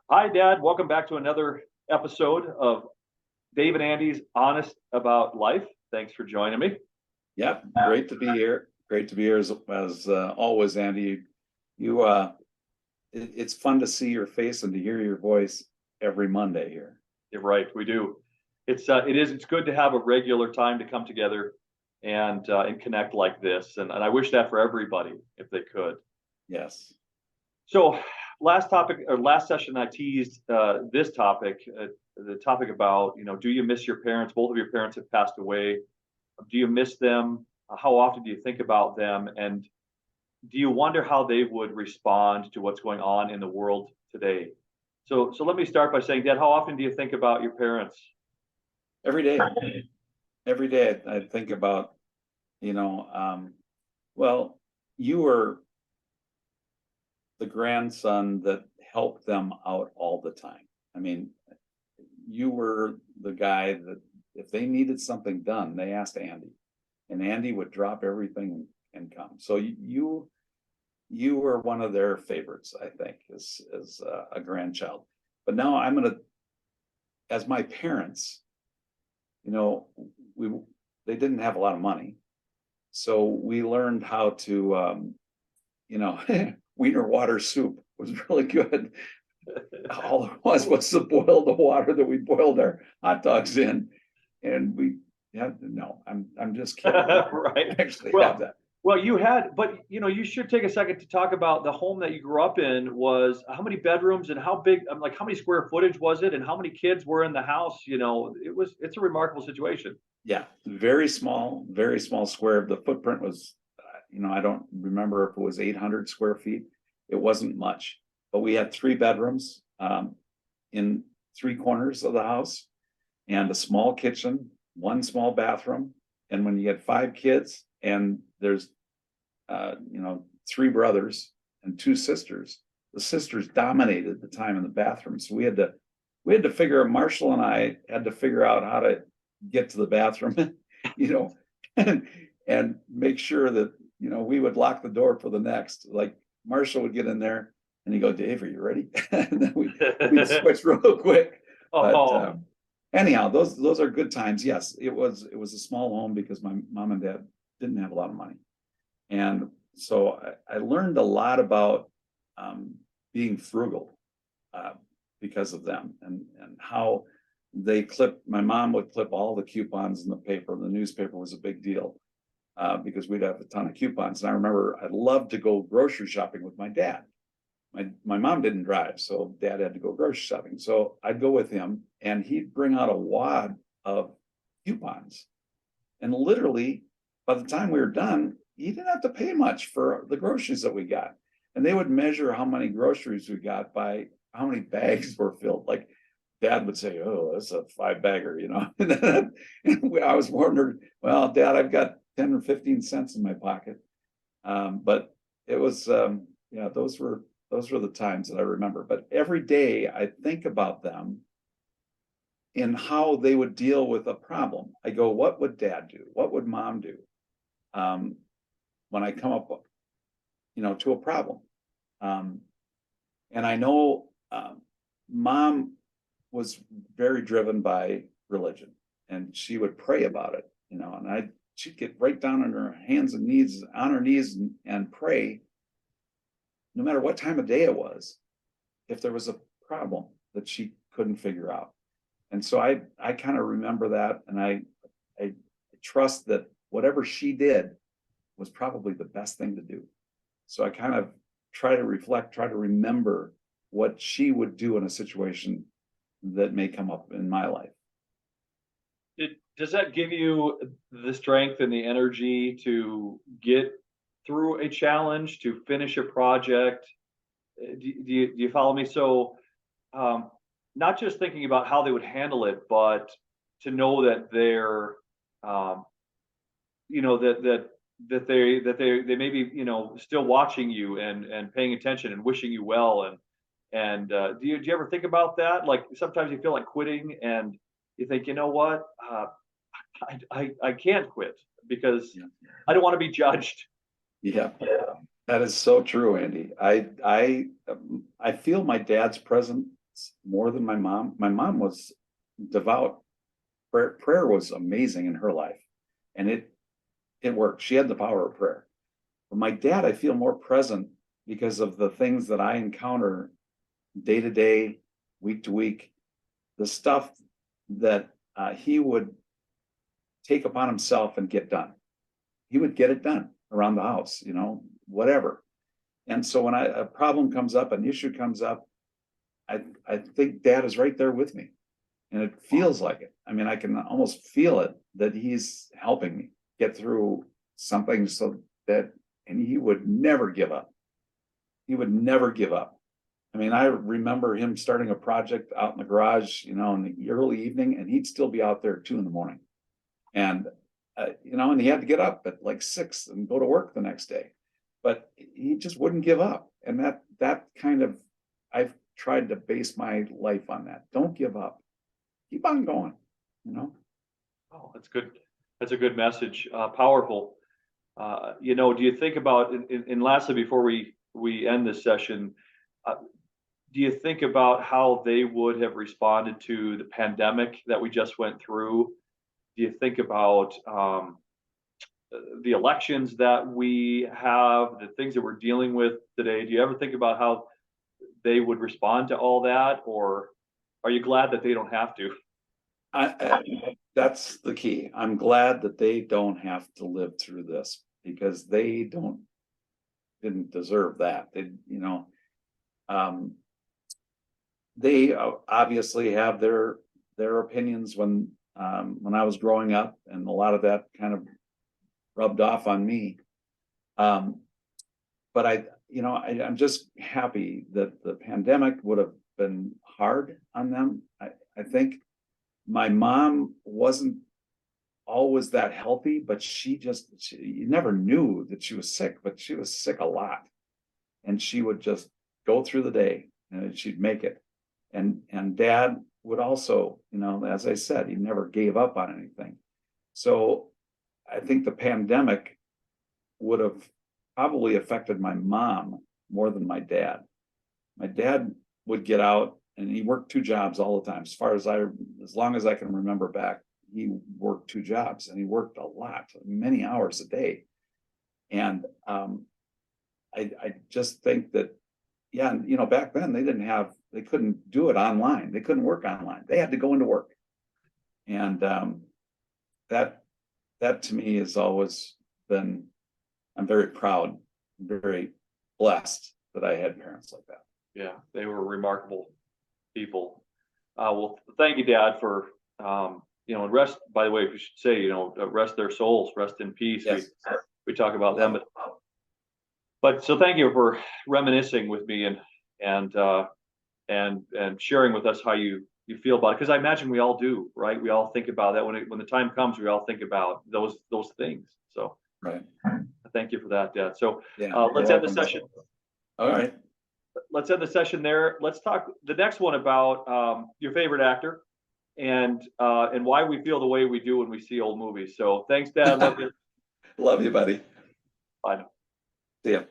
Hi, Dad. Welcome back to another episode of Dave and Andy's Honest About Life. Thanks for joining me. Yep, great to be here. Great to be here as always, Andy. You, it's fun to see your face and to hear your voice every Monday here. You're right, we do. It's good to have a regular time to come together and connect like this. And I wish that for everybody if they could. Yes. So last session I teased this topic, the topic about, do you miss your parents? Both of your parents have passed away. Do you miss them? How often do you think about them? And do you wonder how they would respond to what's going on in the world today? So let me start by saying, Dad, how often do you think about your parents? Every day. Every day I think about, you know, well, you were the grandson that helped them out all the time. I mean, you were the guy that if they needed something done, they asked Andy, and Andy would drop everything and come. So you were one of their favorites, I think, as a grandchild. But now I'm gonna, as my parents, you know, we they didn't have a lot of money, so we learned how to, wiener water soup was really good. All it was to boil the water that we boiled our hot dogs in, and we yeah no, I'm just kidding. Right. I actually have Well, that. well, you had, but you should take a second to talk about the home that you grew up in. Was how many bedrooms and how big? Like how many square footage was it, and how many kids were in the house? It's a remarkable situation. Yeah, very small square. The footprint was, I don't remember if it was 800 square feet. It wasn't much, but we had three bedrooms in three corners of the house and a small kitchen, one small bathroom. And when you had five kids and there's, three brothers and two sisters, the sisters dominated the time in the bathroom. So we had to figure out, Marshall and I had to figure out how to get to the bathroom, you know, and make sure that, we would lock the door for the next, like Marshall would get in there and he'd go, Dave, are you ready? And then we'd switch real quick. But Oh, anyhow, those are good times. Yes, it was a small home because my mom and dad didn't have a lot of money. And so I learned a lot about being frugal uh, because of them and how my mom would clip all the coupons in the paper. The newspaper was a big deal because we'd have a ton of coupons. And I remember I loved to go grocery shopping with my dad. My mom didn't drive, so dad had to go grocery shopping. So I'd go with him and he'd bring out a wad of coupons. And literally, by the time we were done, you didn't have to pay much for the groceries that we got. And they would measure how many groceries we got by how many bags were filled. Like dad would say, oh, that's a 5-bagger, And then I was wondering, well, Dad, I've got 10 or 15 cents in my pocket. But it was, those were the times that I remember. But every day I think about them in how they would deal with a problem. I go, what would Dad do? What would Mom do? When I come up, to a problem. And I know Mom was very driven by religion, and she would pray about it, and she'd get right down on her hands and knees, on her knees, and pray, no matter what time of day it was, if there was a problem that she couldn't figure out. And so I kind of remember that, and I trust that whatever she did was probably the best thing to do. So I kind of try to reflect, try to remember what she would do in a situation that may come up in my life. does that give you the strength and the energy to get through a challenge, to finish a project? Do you follow me? So, not just thinking about how they would handle it, but to know that they're, that they may be, still watching you and paying attention and wishing you well. And do you ever think about that? Like sometimes you feel like quitting, and you think, you know what, I can't quit because Yeah. I don't want to be judged. Yeah, that is so true, Andy. I feel my dad's presence more than my mom. My mom was devout. Prayer was amazing in her life, and it worked. She had the power of prayer. But my dad, I feel more present because of the things that I encounter day to day, week to week, the stuff that he would take upon himself and get done. He would get it done around the house, whatever. And so when a problem comes up, an issue comes up, I think Dad is right there with me. And it feels like it. I mean, I can almost feel it that he's helping me get through something and he would never give up. He would never give up. I mean, I remember him starting a project out in the garage, in the early evening, and he'd still be out there at 2 a.m. And, and he had to get up at like 6 and go to work the next day, but he just wouldn't give up. And that kind of, I've tried to base my life on that. Don't give up. Keep on going, Oh, that's good. That's a good message. Powerful. Do you think about, and lastly, before we end this session, do you think about how they would have responded to the pandemic that we just went through? Do you think about the elections that we have, the things that we're dealing with today? Do you ever think about how they would respond to all that, or are you glad that they don't have to? That's the key. I'm glad that they don't have to live through this, because they didn't deserve that. They obviously have their opinions when I was growing up, and a lot of that kind of rubbed off on me. But I'm just happy that the pandemic would have been hard on them. I think my mom wasn't always that healthy, but you never knew that she was sick, but she was sick a lot. And she would just go through the day and she'd make it. And Dad would also, as I said, he never gave up on anything. So I think the pandemic would have probably affected my mom more than my dad. My dad would get out and he worked 2 jobs all the time. As long as I can remember back, he worked 2 jobs, and he worked a lot, many hours a day. And I just think that, back then they couldn't do it online. They couldn't work online. They had to go into work. And that to me has always been, I'm very proud, very blessed that I had parents like that. Yeah, they were remarkable people. Well, thank you, Dad, for and rest. By the way, we should say, rest their souls, rest in peace. Yes. We talk about them, but so thank you for reminiscing with me and sharing with us how you feel about it, because I imagine we all do, right? We all think about that when the time comes. We all think about those things. So right. Thank you for that, Dad. So yeah, let's end the session. All right. Let's end the session there. Let's talk the next one about your favorite actor and why we feel the way we do when we see old movies. So thanks, Dad. Love you. Love you, buddy. Bye now. See ya.